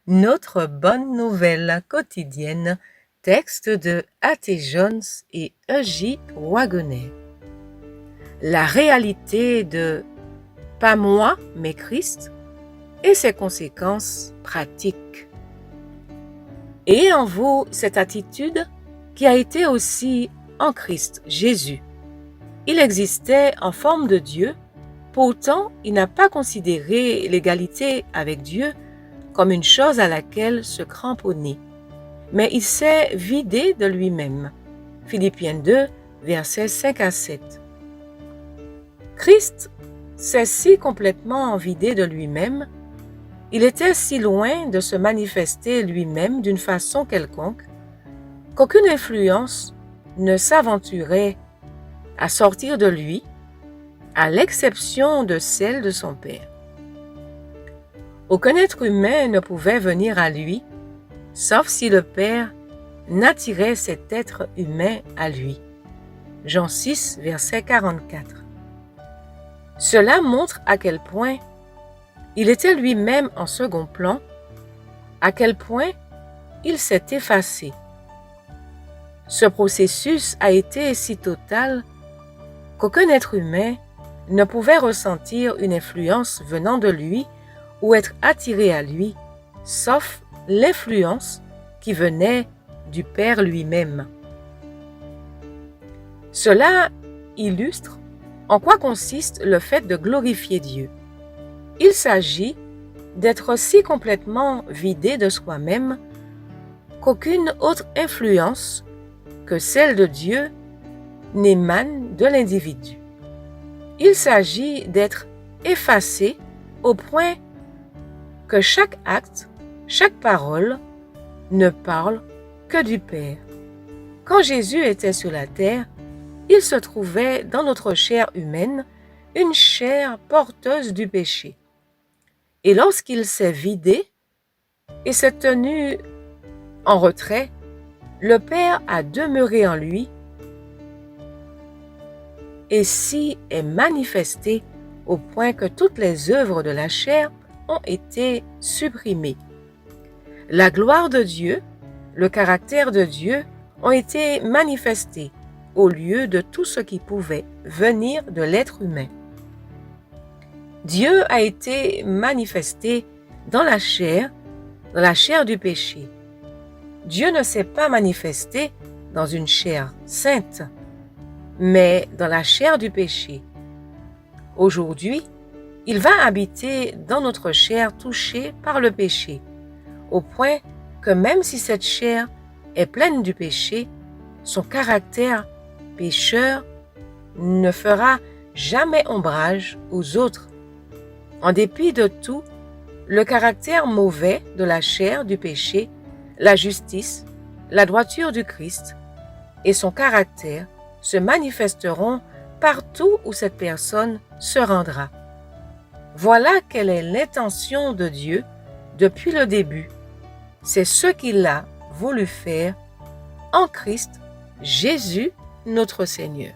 Notre bonne nouvelle quotidienne, texte de A.T. Jones et E.J. Wagoner. La réalité de « pas moi, mais Christ » et ses conséquences pratiques. Ayez en vous cette attitude qui a été aussi en Christ Jésus. Il existait en forme de Dieu, pourtant il n'a pas considéré l'égalité avec Dieu comme une chose à laquelle se cramponner, mais il s'est vidé de lui-même. Philippiens 2, versets 5 à 7. Christ s'est si complètement vidé de lui-même, il était si loin de se manifester lui-même d'une façon quelconque, qu'aucune influence ne s'aventurait à sortir de lui, à l'exception de celle de son Père. Aucun être humain ne pouvait venir à lui, sauf si le Père n'attirait cet être humain à lui. Jean 6, verset 44. Cela montre à quel point il était lui-même en second plan, à quel point il s'est effacé. Ce processus a été si total qu'aucun être humain ne pouvait ressentir une influence venant de lui ou être attiré à lui, sauf l'influence qui venait du Père lui-même. Cela illustre en quoi consiste le fait de glorifier Dieu. Il s'agit d'être si complètement vidé de soi-même qu'aucune autre influence que celle de Dieu n'émane de l'individu. Il s'agit d'être effacé au point que chaque acte, chaque parole ne parle que du Père. Quand Jésus était sur la terre, il se trouvait dans notre chair humaine, une chair porteuse du péché. Et lorsqu'il s'est vidé et s'est tenu en retrait, le Père a demeuré en lui et s'y est manifesté au point que toutes les œuvres de la chair ont été supprimées. La gloire de Dieu, le caractère de Dieu ont été manifestés au lieu de tout ce qui pouvait venir de l'être humain. Dieu a été manifesté dans la chair du péché. Dieu ne s'est pas manifesté dans une chair sainte, mais dans la chair du péché. Aujourd'hui, il va habiter dans notre chair touchée par le péché, au point que même si cette chair est pleine du péché, son caractère pécheur ne fera jamais ombrage aux autres. En dépit de tout, le caractère mauvais de la chair du péché, la justice, la droiture du Christ et son caractère se manifesteront partout où cette personne se rendra. Voilà quelle est l'intention de Dieu depuis le début. C'est ce qu'il a voulu faire en Christ Jésus notre Seigneur.